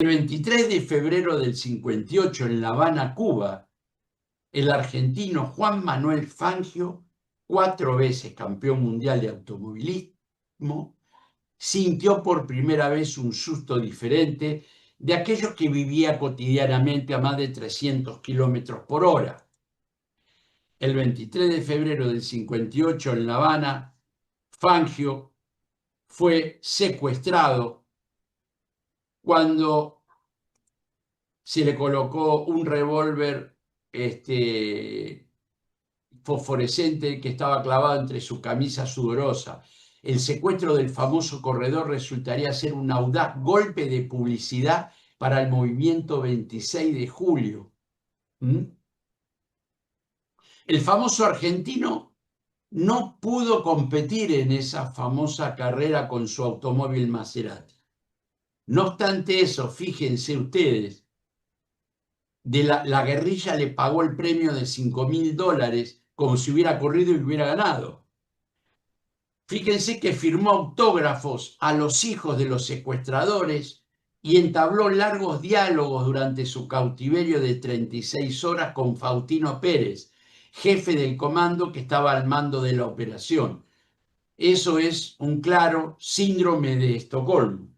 El 23 de febrero del 58 en La Habana, Cuba, el argentino Juan Manuel Fangio, 4 veces campeón mundial de automovilismo, sintió por primera vez un susto diferente de aquellos que vivía cotidianamente a más de 300 kilómetros por hora. El 23 de febrero del 58 en La Habana, Fangio fue secuestrado cuando se le colocó un revólver fosforescente que estaba clavado entre su camisa sudorosa. El secuestro del famoso corredor resultaría ser un audaz golpe de publicidad para el movimiento 26 de julio. El famoso argentino no pudo competir en esa famosa carrera con su automóvil Maserati. No obstante eso, fíjense ustedes, la guerrilla le pagó el premio de $5.000 como si hubiera corrido y hubiera ganado. Fíjense que firmó autógrafos a los hijos de los secuestradores y entabló largos diálogos durante su cautiverio de 36 horas con Faustino Pérez, jefe del comando que estaba al mando de la operación. Eso es un claro síndrome de Estocolmo.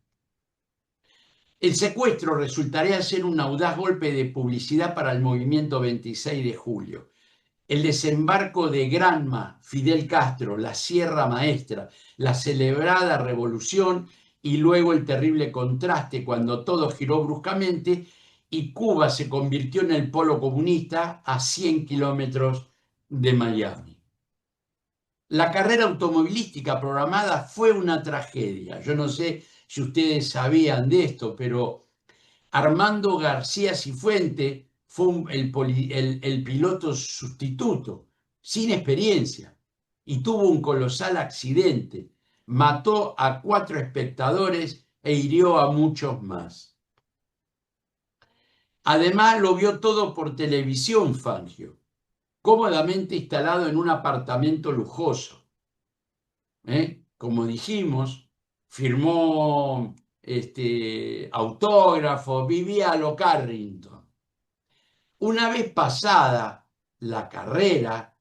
El secuestro resultaría ser un audaz golpe de publicidad para el movimiento 26 de julio. El desembarco de Granma, Fidel Castro, la Sierra Maestra, la celebrada revolución y luego el terrible contraste cuando todo giró bruscamente y Cuba se convirtió en el polo comunista a 100 kilómetros de Miami. La carrera automovilística programada fue una tragedia. Yo no sé si ustedes sabían de esto, pero Armando García Cifuentes fue el piloto sustituto, sin experiencia, y tuvo un colosal accidente. Mató a 4 espectadores e hirió a muchos más. Además, lo vio todo por televisión Fangio, cómodamente instalado en un apartamento lujoso. Como dijimos, firmó autógrafos, vivía a lo Carrington. Una vez pasada la carrera,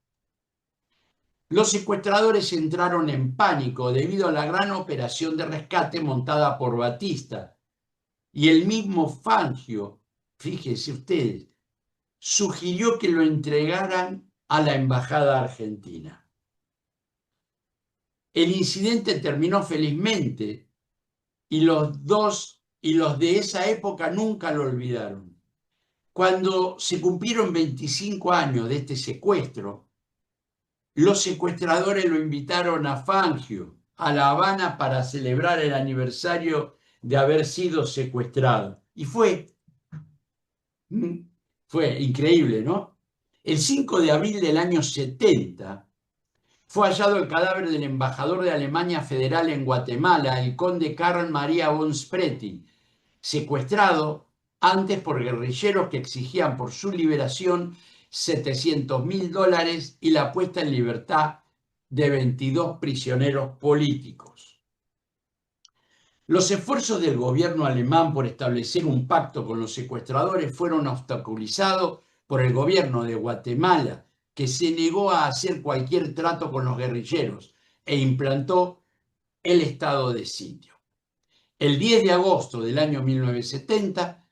los secuestradores entraron en pánico debido a la gran operación de rescate montada por Batista. Y el mismo Fangio, fíjense ustedes, sugirió que lo entregaran a la embajada argentina. El incidente terminó felizmente y los de esa época nunca lo olvidaron. Cuando se cumplieron 25 años de este secuestro, los secuestradores lo invitaron a Fangio, a La Habana, para celebrar el aniversario de haber sido secuestrado. Y fue increíble, ¿no? El 5 de abril del año 70 fue hallado el cadáver del embajador de Alemania Federal en Guatemala, el conde Karl Maria von Spreti, secuestrado antes por guerrilleros que exigían por su liberación $700.000 y la puesta en libertad de 22 prisioneros políticos. Los esfuerzos del gobierno alemán por establecer un pacto con los secuestradores fueron obstaculizados por el gobierno de Guatemala, que se negó a hacer cualquier trato con los guerrilleros e implantó el estado de sitio. El 10 de agosto del año 1970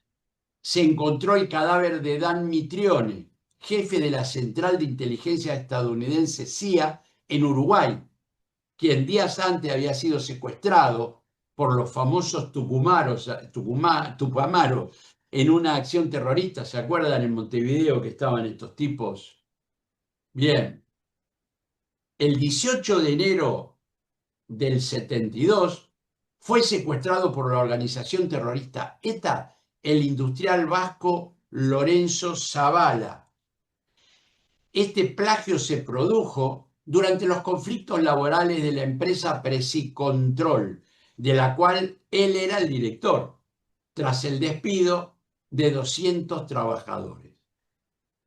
se encontró el cadáver de Dan Mitrione, jefe de la Central de Inteligencia estadounidense CIA en Uruguay, quien días antes había sido secuestrado por los famosos Tupamaros en una acción terrorista. ¿Se acuerdan en Montevideo que estaban estos tipos? Bien. El 18 de enero del 72 fue secuestrado por la organización terrorista ETA el industrial vasco Lorenzo Zavala. Este plagio se produjo durante los conflictos laborales de la empresa Presicontrol, de la cual él era el director, tras el despido de 200 trabajadores.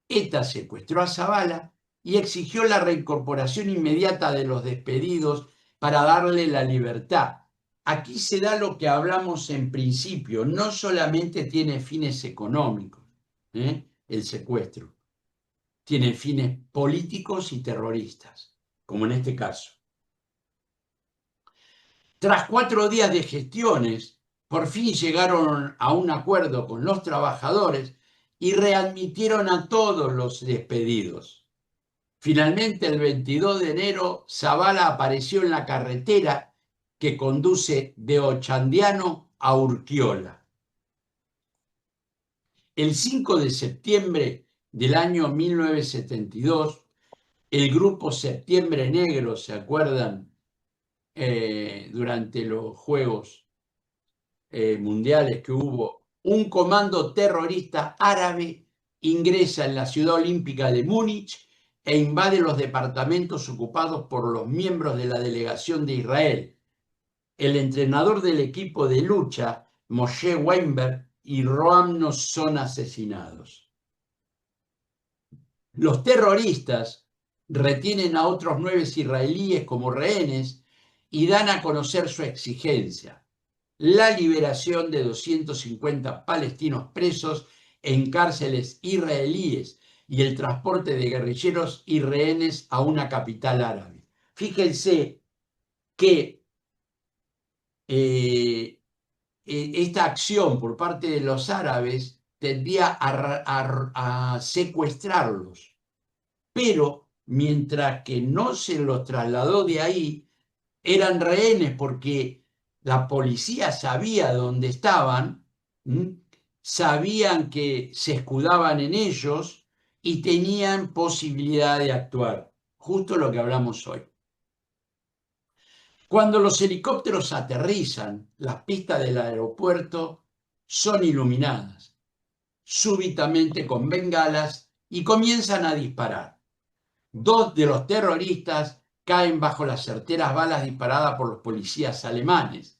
ETA secuestró a Zavala y exigió la reincorporación inmediata de los despedidos para darle la libertad. aquí se da lo que hablamos en principio, no solamente tiene fines económicos, el secuestro, tiene fines políticos y terroristas, como en este caso. Tras 4 días de gestiones, por fin llegaron a un acuerdo con los trabajadores y readmitieron a todos los despedidos. Finalmente, el 22 de enero, Zabala apareció en la carretera que conduce de Ochandiano a Urquiola. El 5 de septiembre del año 1972, el grupo Septiembre Negro, ¿se acuerdan? Durante los Juegos Mundiales que hubo, un comando terrorista árabe ingresa en la ciudad olímpica de Múnich e invade los departamentos ocupados por los miembros de la delegación de Israel. El entrenador del equipo de lucha, Moshe Weinberg, y Roamno son asesinados. Los terroristas retienen a otros 9 israelíes como rehenes y dan a conocer su exigencia: la liberación de 250 palestinos presos en cárceles israelíes y el transporte de guerrilleros y rehenes a una capital árabe. Fíjense que esta acción por parte de los árabes tendía a secuestrarlos, pero mientras que no se los trasladó de ahí, eran rehenes porque la policía sabía dónde estaban, sabían que se escudaban en ellos y tenían posibilidad de actuar. Justo lo que hablamos hoy. Cuando los helicópteros aterrizan, las pistas del aeropuerto son iluminadas súbitamente con bengalas y comienzan a disparar. 2 de los terroristas caen bajo las certeras balas disparadas por los policías alemanes.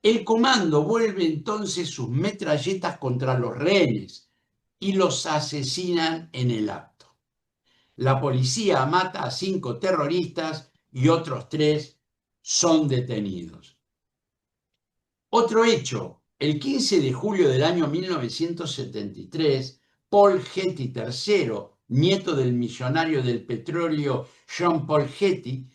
El comando vuelve entonces sus metralletas contra los rehenes y los asesinan en el acto. La policía mata a 5 terroristas y otros 3 son detenidos. Otro hecho: el 15 de julio del año 1973, Paul Getty III, nieto del millonario del petróleo Jean Paul Getty,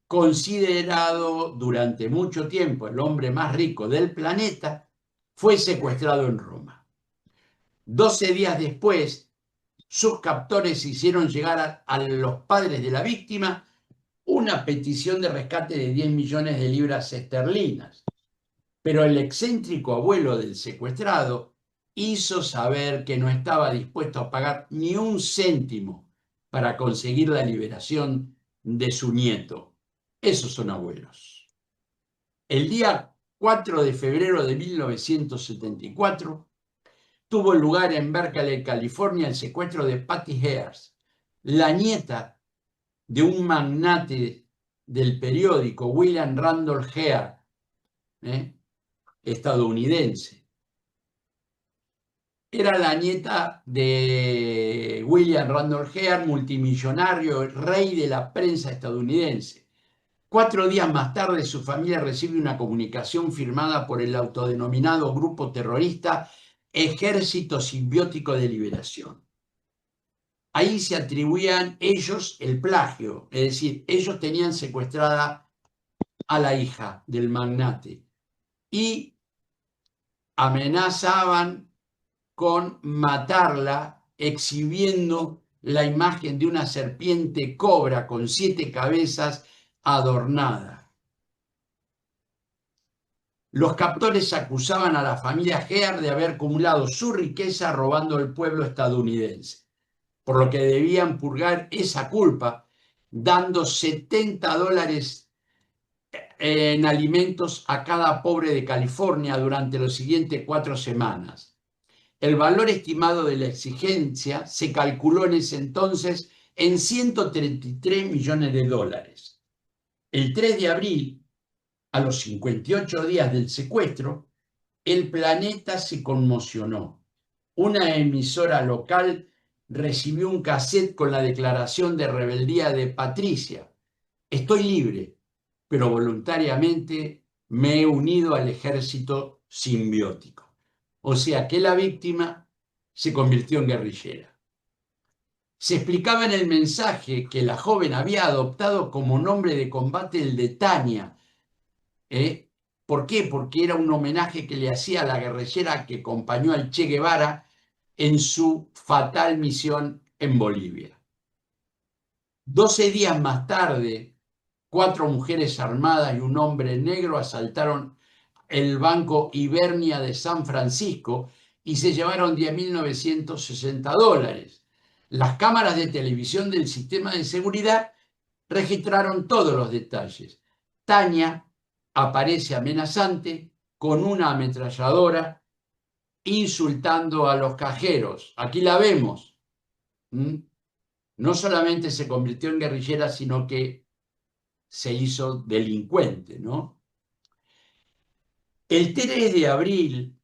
considerado durante mucho tiempo el hombre más rico del planeta, fue secuestrado en Roma. 12 días después, sus captores hicieron llegar a los padres de la víctima una petición de rescate de 10 millones de libras esterlinas. Pero el excéntrico abuelo del secuestrado hizo saber que no estaba dispuesto a pagar ni un céntimo para conseguir la liberación de su nieto. Esos son abuelos. El día 4 de febrero de 1974 tuvo lugar en Berkeley, California, el secuestro de Patty Hearst, la nieta de un magnate del periódico, William Randolph Hearst, estadounidense. Era la nieta de William Randolph Hearst, multimillonario, rey de la prensa estadounidense. 4 días más tarde, su familia recibe una comunicación firmada por el autodenominado grupo terrorista Ejército Simbiótico de Liberación. Ahí se atribuían ellos el plagio, es decir, ellos tenían secuestrada a la hija del magnate y amenazaban con matarla exhibiendo la imagen de una serpiente cobra con 7 cabezas adornada. Los captores acusaban a la familia Hearst de haber acumulado su riqueza robando al pueblo estadounidense, por lo que debían purgar esa culpa dando $70 en alimentos a cada pobre de California durante las siguientes 4 semanas. El valor estimado de la exigencia se calculó en ese entonces en $133 millones. El 3 de abril, a los 58 días del secuestro, el planeta se conmocionó. Una emisora local recibió un cassette con la declaración de rebeldía de Patricia: estoy libre, pero voluntariamente me he unido al ejército simbiótico. O sea que la víctima se convirtió en guerrillera. Se explicaba en el mensaje que la joven había adoptado como nombre de combate el de Tania. ¿Por qué? Porque era un homenaje que le hacía a la guerrillera que acompañó al Che Guevara en su fatal misión en Bolivia. 12 días más tarde, 4 mujeres armadas y un hombre negro asaltaron el Banco Ibernia de San Francisco y se llevaron $10.960. Las cámaras de televisión del sistema de seguridad registraron todos los detalles. Tania aparece amenazante con una ametralladora insultando a los cajeros. Aquí la vemos. No solamente se convirtió en guerrillera, sino que se hizo delincuente, ¿no? El 3 de abril,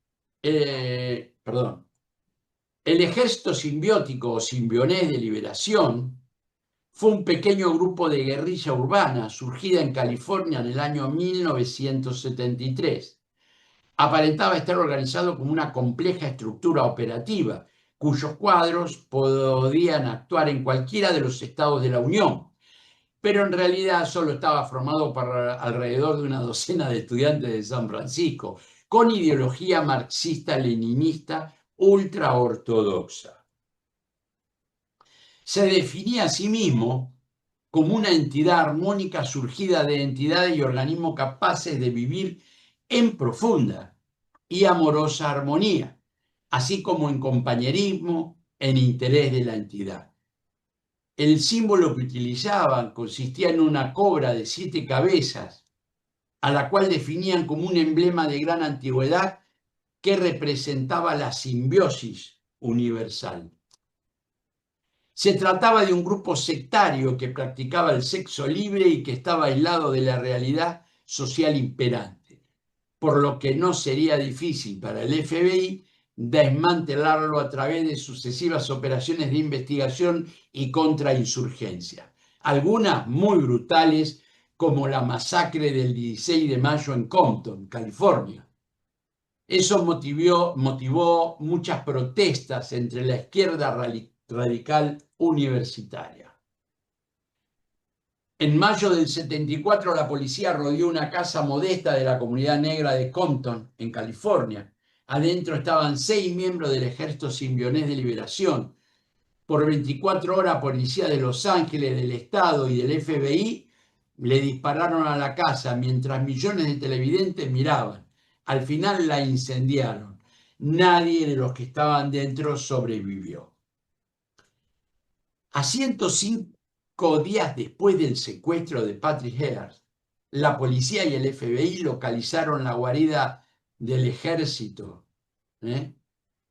perdón, el Ejército Simbiótico o Simbionés de Liberación fue un pequeño grupo de guerrilla urbana surgida en California en el año 1973. Aparentaba estar organizado como una compleja estructura operativa, cuyos cuadros podían actuar en cualquiera de los estados de la Unión, pero en realidad solo estaba formado por alrededor de una docena de estudiantes de San Francisco, con ideología marxista-leninista ultraortodoxa. Se definía a sí mismo como una entidad armónica surgida de entidades y organismos capaces de vivir en profunda y amorosa armonía, así como en compañerismo, en interés de la entidad. El símbolo que utilizaban consistía en una cobra de 7 cabezas, a la cual definían como un emblema de gran antigüedad que representaba la simbiosis universal. Se trataba de un grupo sectario que practicaba el sexo libre y que estaba aislado de la realidad social imperante, por lo que no sería difícil para el FBI desmantelarlo a través de sucesivas operaciones de investigación y contrainsurgencia, algunas muy brutales, como la masacre del 16 de mayo en Compton, California. Eso motivó muchas protestas entre la izquierda radical universitaria. En mayo del 74, la policía rodeó una casa modesta de la comunidad negra de Compton, en California. Adentro estaban 6 miembros del Ejército Simbionés de Liberación. Por 24 horas, policía de Los Ángeles, del Estado y del FBI le dispararon a la casa mientras millones de televidentes miraban. Al final la incendiaron. Nadie de los que estaban dentro sobrevivió. A 105 días después del secuestro de Patrick Hearst, la policía y el FBI localizaron la guarida del ejército, en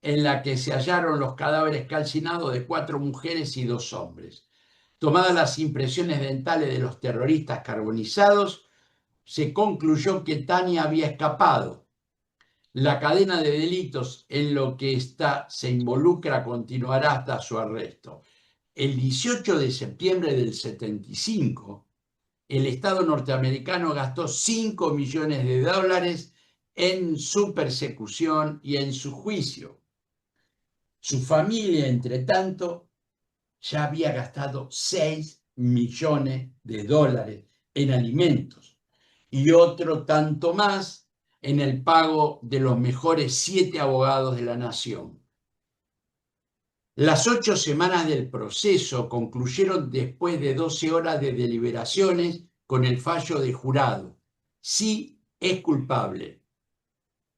la que se hallaron los cadáveres calcinados de 4 mujeres y 2 hombres. Tomadas las impresiones dentales de los terroristas carbonizados, se concluyó que Tania había escapado. La cadena de delitos en lo que se involucra continuará hasta su arresto. El 18 de septiembre del 75, el Estado norteamericano gastó $5 millones en su persecución y en su juicio. Su familia, entre tanto, ya había gastado $6 millones en alimentos y otro tanto más en el pago de los mejores 7 abogados de la nación. Las 8 semanas del proceso concluyeron después de 12 horas de deliberaciones con el fallo de jurado. Sí, es culpable.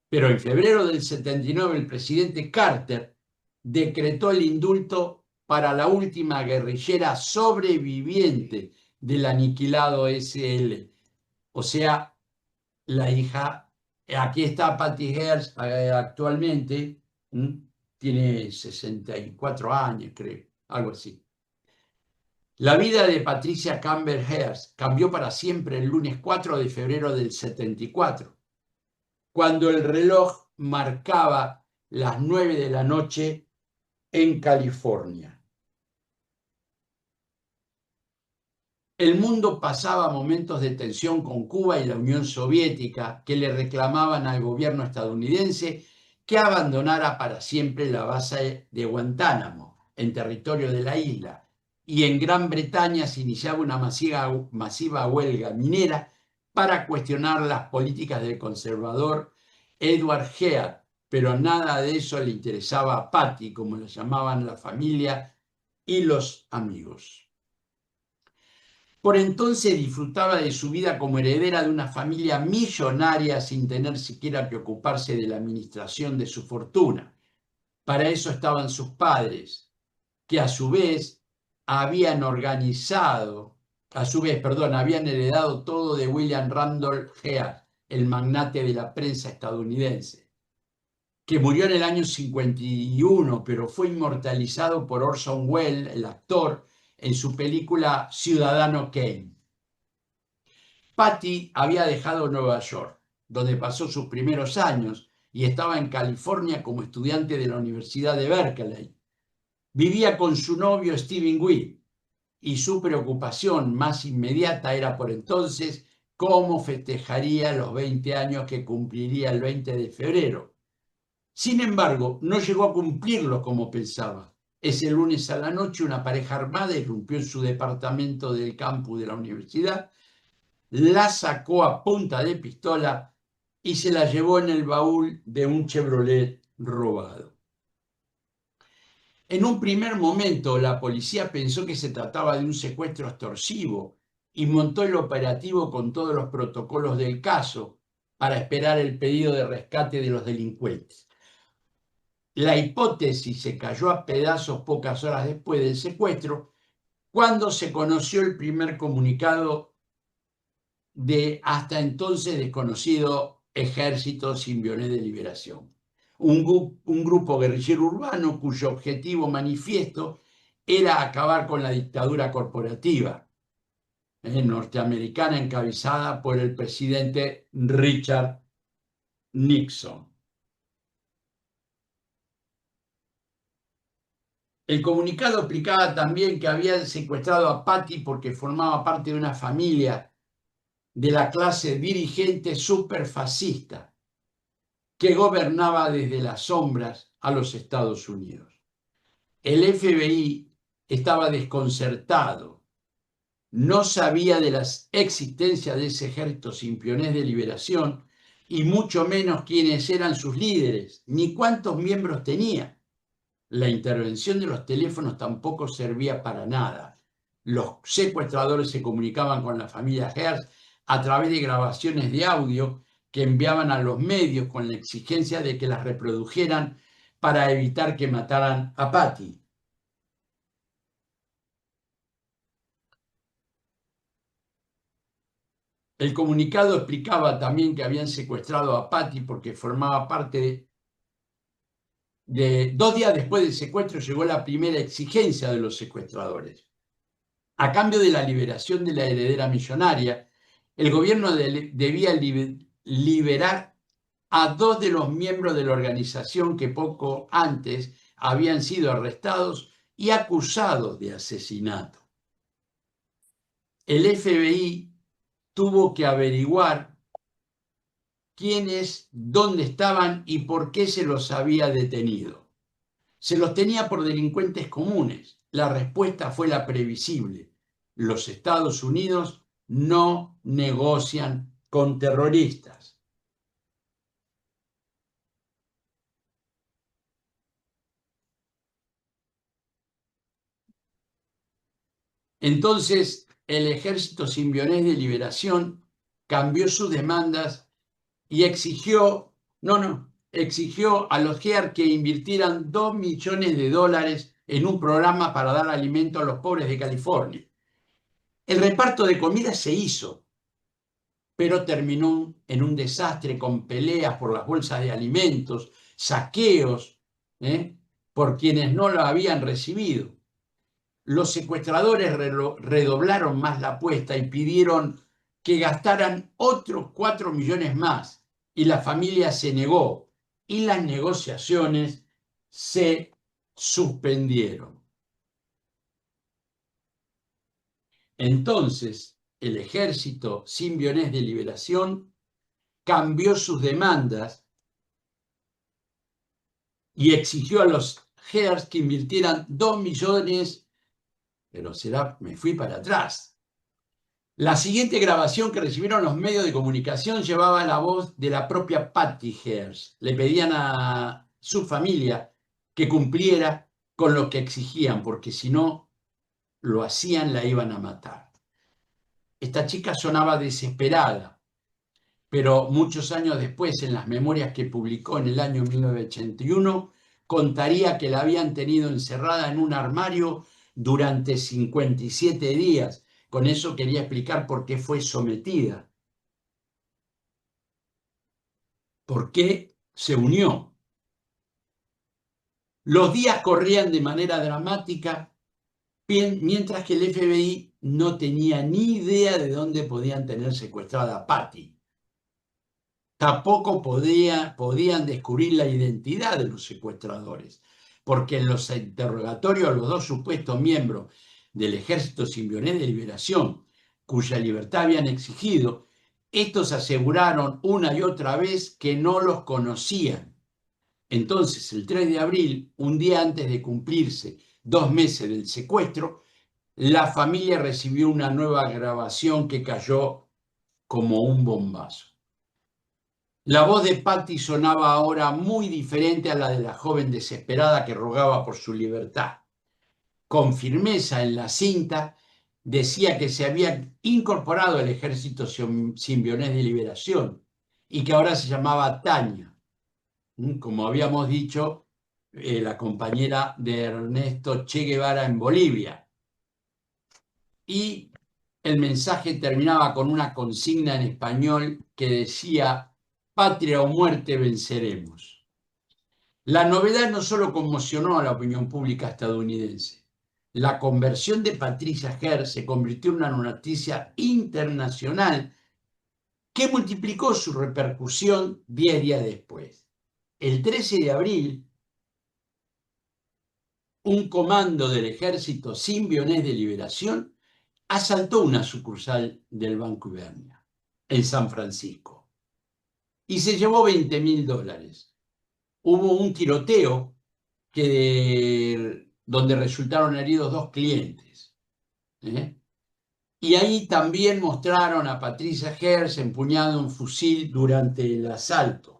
Pero en febrero del 79 el presidente Carter decretó el indulto para la última guerrillera sobreviviente del aniquilado SL. O sea, la hija, aquí está Patty Hearst actualmente, tiene 64 años, creo, algo así. La vida de Patricia Campbell Hearst cambió para siempre el lunes 4 de febrero del 74, cuando el reloj marcaba las 9 de la noche en California. El mundo pasaba momentos de tensión con Cuba y la Unión Soviética, que le reclamaban al gobierno estadounidense que abandonara para siempre la base de Guantánamo, en territorio de la isla, y en Gran Bretaña se iniciaba una masiva huelga minera para cuestionar las políticas del conservador Edward Heath, pero nada de eso le interesaba a Patty, como la llamaban la familia y los amigos. Por entonces disfrutaba de su vida como heredera de una familia millonaria sin tener siquiera que ocuparse de la administración de su fortuna. Para eso estaban sus padres, que habían habían heredado todo de William Randolph Hearst, el magnate de la prensa estadounidense, que murió en el año 51, pero fue inmortalizado por Orson Welles, el actor, en su película Ciudadano Kane. Patty había dejado Nueva York, donde pasó sus primeros años, y estaba en California como estudiante de la Universidad de Berkeley. Vivía con su novio Steven Witt, y su preocupación más inmediata era por entonces cómo festejaría los 20 años que cumpliría el 20 de febrero. Sin embargo, no llegó a cumplirlos como pensaba. Ese lunes a la noche, una pareja armada irrumpió en su departamento del campus de la universidad, la sacó a punta de pistola y se la llevó en el baúl de un Chevrolet robado. En un primer momento, la policía pensó que se trataba de un secuestro extorsivo y montó el operativo con todos los protocolos del caso para esperar el pedido de rescate de los delincuentes. La hipótesis se cayó a pedazos pocas horas después del secuestro, cuando se conoció el primer comunicado de hasta entonces desconocido Ejército Simbionés de Liberación, un grupo guerrillero urbano cuyo objetivo manifiesto era acabar con la dictadura corporativa norteamericana encabezada por el presidente Richard Nixon. El comunicado explicaba también que habían secuestrado a Patty porque formaba parte de una familia de la clase dirigente superfascista que gobernaba desde las sombras a los Estados Unidos. El FBI estaba desconcertado, no sabía de la existencia de ese ejército simbionés de liberación y mucho menos quiénes eran sus líderes, ni cuántos miembros tenía. La intervención de los teléfonos tampoco servía para nada. Los secuestradores se comunicaban con la familia Hearst a través de grabaciones de audio que enviaban a los medios con la exigencia de que las reprodujeran para evitar que mataran a Patty. El comunicado explicaba también que habían secuestrado a Patty porque formaba parte de 2 días después del secuestro llegó la primera exigencia de los secuestradores. A cambio de la liberación de la heredera millonaria, el gobierno debía liberar a 2 de los miembros de la organización que poco antes habían sido arrestados y acusados de asesinato. El FBI tuvo que averiguar quiénes, dónde estaban y por qué se los había detenido. Se los tenía por delincuentes comunes. La respuesta fue la previsible. Los Estados Unidos no negocian con terroristas. Entonces, el Ejército Simbionés de Liberación cambió sus demandas y exigió a los GEAR que invirtieran $2 millones en un programa para dar alimento a los pobres de California. El reparto de comida se hizo, pero terminó en un desastre con peleas por las bolsas de alimentos, saqueos por quienes no lo habían recibido. Los secuestradores redoblaron más la apuesta y pidieron que gastaran otros 4 millones más, y la familia se negó y las negociaciones se suspendieron. Entonces, el Ejército Simbionés de Liberación cambió sus demandas y exigió a los Heers que invirtieran 2 millones, pero me fui para atrás. La siguiente grabación que recibieron los medios de comunicación llevaba la voz de la propia Patty Heers. Le pedían a su familia que cumpliera con lo que exigían, porque si no lo hacían, la iban a matar. Esta chica sonaba desesperada, pero muchos años después, en las memorias que publicó en el año 1981, contaría que la habían tenido encerrada en un armario durante 57 días. Con eso quería explicar por qué fue sometida, por qué se unió. Los días corrían de manera dramática, mientras que el FBI no tenía ni idea de dónde podían tener secuestrada a Patty. Tampoco podían descubrir la identidad de los secuestradores, porque en los interrogatorios los dos supuestos miembros del Ejército Simbionés de Liberación, cuya libertad habían exigido, estos aseguraron una y otra vez que no los conocían. Entonces, el 3 de abril, un día antes de cumplirse 2 meses del secuestro, la familia recibió una nueva grabación que cayó como un bombazo. La voz de Patty sonaba ahora muy diferente a la de la joven desesperada que rogaba por su libertad. Con firmeza en la cinta decía que se había incorporado al Ejército Simbionés de Liberación y que ahora se llamaba Tania. Como habíamos dicho, la compañera de Ernesto Che Guevara en Bolivia. Y el mensaje terminaba con una consigna en español que decía: patria o muerte, venceremos. La novedad no solo conmocionó a la opinión pública estadounidense. La conversión de Patricia Heers se convirtió en una noticia internacional que multiplicó su repercusión 10 días después. El 13 de abril, un comando del Ejército Simbionés de Liberación asaltó una sucursal del Banco Ibernia en San Francisco y se llevó $20.000. Hubo un tiroteo donde resultaron heridos 2 clientes. Y ahí también mostraron a Patricia Heers empuñando un fusil durante el asalto.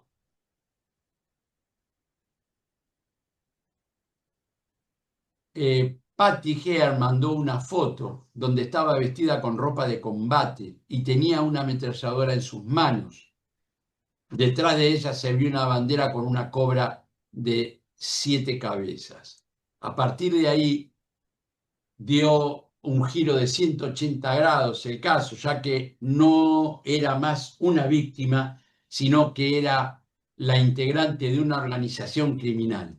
Patty Heers mandó una foto donde estaba vestida con ropa de combate y tenía una ametralladora en sus manos. Detrás de ella se vio una bandera con una cobra de 7 cabezas. A partir de ahí dio un giro de 180 grados el caso, ya que no era más una víctima, sino que era la integrante de una organización criminal.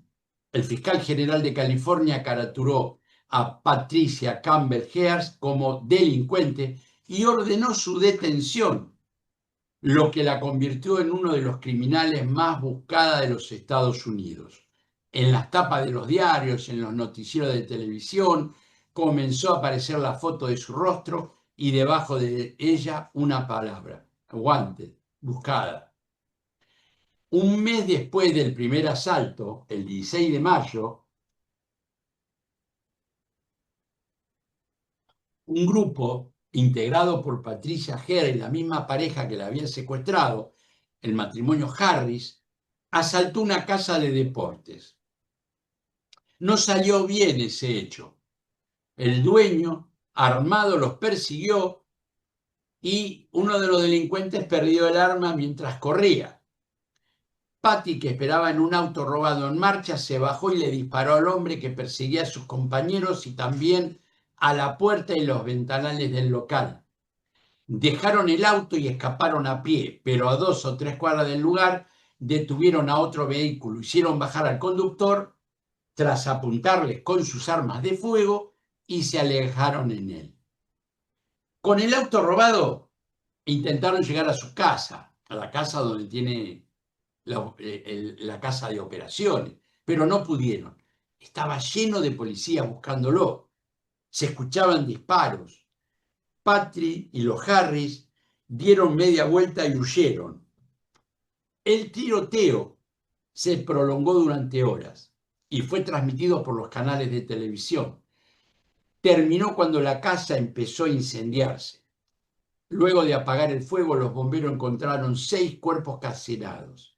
El fiscal general de California caraturó a Patricia Campbell Heers como delincuente y ordenó su detención, lo que la convirtió en uno de los criminales más buscados de los Estados Unidos. En las tapas de los diarios, en los noticieros de televisión, comenzó a aparecer la foto de su rostro y debajo de ella una palabra: wanted, buscada. Un mes después del primer asalto, el 16 de mayo, un grupo integrado por Patricia Heers y la misma pareja que la había secuestrado, el matrimonio Harris, asaltó una casa de deportes. No salió bien ese hecho. El dueño, armado, los persiguió y uno de los delincuentes perdió el arma mientras corría. Patty, que esperaba en un auto robado en marcha, se bajó y le disparó al hombre que perseguía a sus compañeros y también a la puerta y los ventanales del local. Dejaron el auto y escaparon a pie, pero a 2 o 3 cuadras del lugar detuvieron a otro vehículo, hicieron bajar al conductor tras apuntarles con sus armas de fuego y se alejaron en él. Con el auto robado intentaron llegar a su casa, a la casa donde tiene la casa de operaciones, pero no pudieron. Estaba lleno de policías buscándolo. Se escuchaban disparos. Patry y los Harris dieron media vuelta y huyeron. El tiroteo se prolongó durante horas y fue transmitido por los canales de televisión. Terminó cuando la casa empezó a incendiarse. Luego de apagar el fuego, los bomberos encontraron 6 cuerpos calcinados.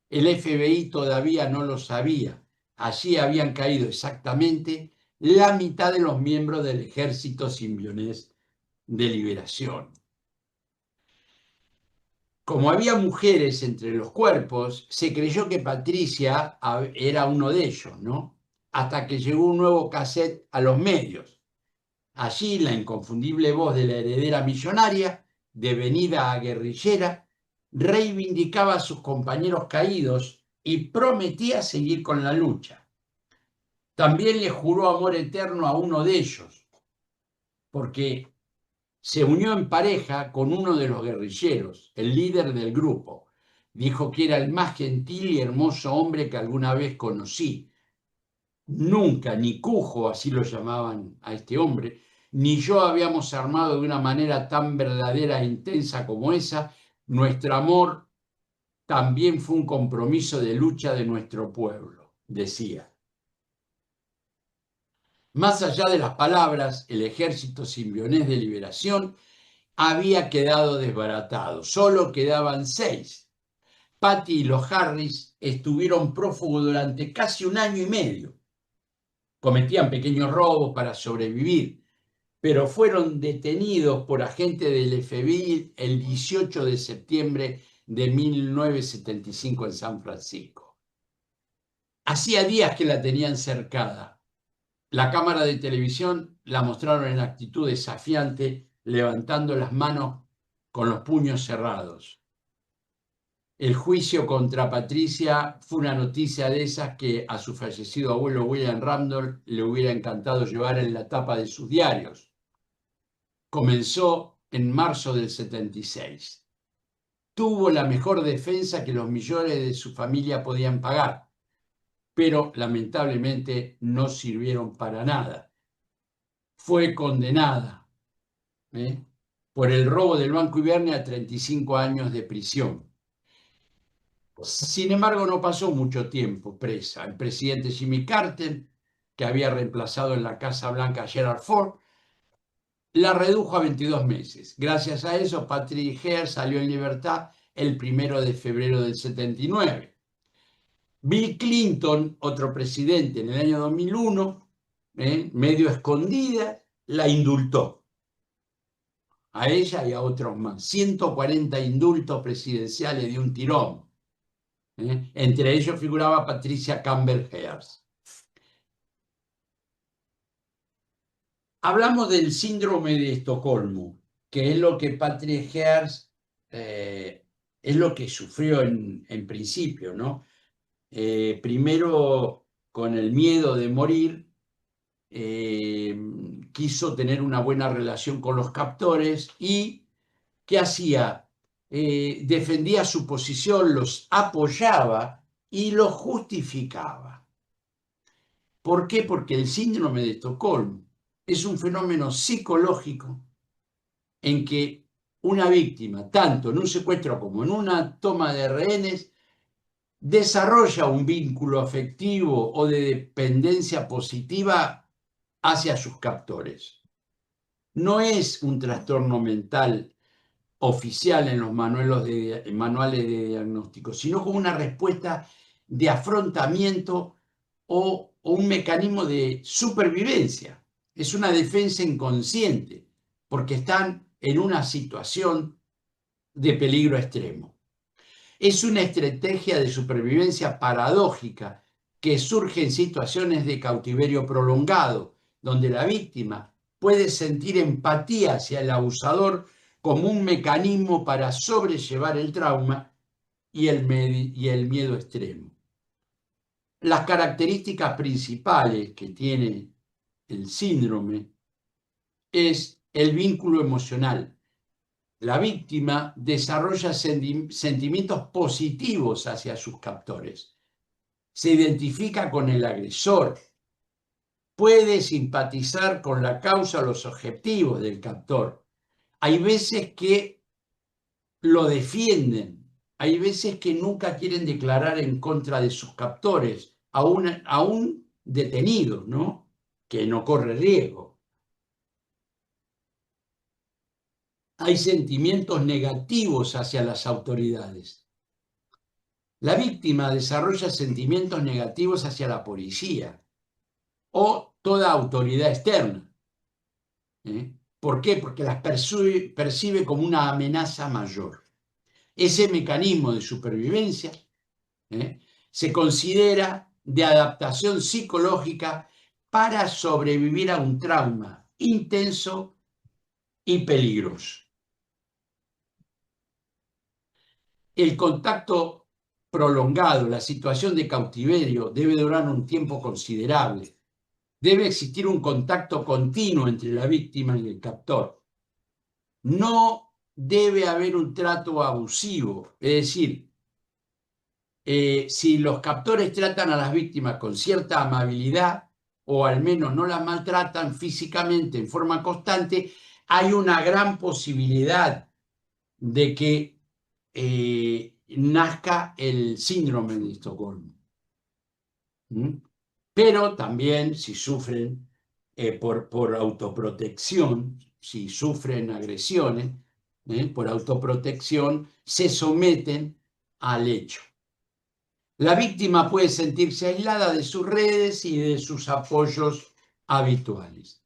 El FBI todavía no lo sabía. Allí habían caído exactamente la mitad de los miembros del ejército simbionés de liberación. Como había mujeres entre los cuerpos, se creyó que Patricia era uno de ellos, ¿no? Hasta que llegó un nuevo cassette a los medios. Allí la inconfundible voz de la heredera millonaria, devenida a guerrillera, reivindicaba a sus compañeros caídos y prometía seguir con la lucha. También le juró amor eterno a uno de ellos, porque se unió en pareja con uno de los guerrilleros, el líder del grupo. Dijo que era el más gentil y hermoso hombre que alguna vez conocí. Nunca, ni Cujo, así lo llamaban a este hombre, ni yo habíamos armado de una manera tan verdadera e intensa como esa. Nuestro amor también fue un compromiso de lucha de nuestro pueblo, decía. Más allá de las palabras, el ejército simbionés de liberación había quedado desbaratado. Solo quedaban 6. Patty y los Harris estuvieron prófugos durante casi un año y medio. Cometían pequeños robos para sobrevivir, pero fueron detenidos por agentes del FBI el 18 de septiembre de 1975 en San Francisco. Hacía días que la tenían cercada. La cámara de televisión la mostraron en actitud desafiante, levantando las manos con los puños cerrados. El juicio contra Patricia fue una noticia de esas que a su fallecido abuelo William Randolph le hubiera encantado llevar en la tapa de sus diarios. Comenzó en marzo del 76. Tuvo la mejor defensa que los millones de su familia podían pagar, pero lamentablemente no sirvieron para nada. Fue condenada por el robo del Banco Ibernia a 35 años de prisión. Sin embargo, no pasó mucho tiempo presa. El presidente Jimmy Carter, que había reemplazado en la Casa Blanca a Gerald Ford, la redujo a 22 meses. Gracias a eso, Patrick Hearst salió en libertad el 1 de febrero del 79. Bill Clinton, otro presidente en el año 2001, medio escondida, la indultó. A ella y a otros más. 140 indultos presidenciales de un tirón. Entre ellos figuraba Patricia Campbell Hearst. Hablamos del síndrome de Estocolmo, que es lo que Patrick Hearst es lo que sufrió en principio, ¿no? Primero, con el miedo de morir, quiso tener una buena relación con los captores y ¿qué hacía? Defendía su posición, los apoyaba y los justificaba. ¿Por qué? Porque el síndrome de Estocolmo es un fenómeno psicológico en que una víctima, tanto en un secuestro como en una toma de rehenes, desarrolla un vínculo afectivo o de dependencia positiva hacia sus captores. No es un trastorno mental oficial en los manuales de diagnóstico, sino como una respuesta de afrontamiento o un mecanismo de supervivencia. Es una defensa inconsciente, porque están en una situación de peligro extremo. Es una estrategia de supervivencia paradójica que surge en situaciones de cautiverio prolongado, donde la víctima puede sentir empatía hacia el abusador como un mecanismo para sobrellevar el trauma y el miedo extremo. Las características principales que tiene el síndrome es el vínculo emocional. La víctima desarrolla sentimientos positivos hacia sus captores. Se identifica con el agresor. Puede simpatizar con la causa o los objetivos del captor. Hay veces que lo defienden, hay veces que nunca quieren declarar en contra de sus captores, aún detenidos, ¿no? Que no corre riesgo. Hay sentimientos negativos hacia las autoridades. La víctima desarrolla sentimientos negativos hacia la policía o toda autoridad externa. ¿Por qué? Porque las percibe como una amenaza mayor. Ese mecanismo de supervivencia se considera de adaptación psicológica para sobrevivir a un trauma intenso y peligroso. El contacto prolongado, la situación de cautiverio, debe durar un tiempo considerable. Debe existir un contacto continuo entre la víctima y el captor. No debe haber un trato abusivo, es decir, si los captores tratan a las víctimas con cierta amabilidad o al menos no las maltratan físicamente en forma constante, hay una gran posibilidad de que nazca el síndrome de Estocolmo. Pero también si sufren por autoprotección, si sufren agresiones, por autoprotección, se someten al hecho. La víctima puede sentirse aislada de sus redes y de sus apoyos habituales.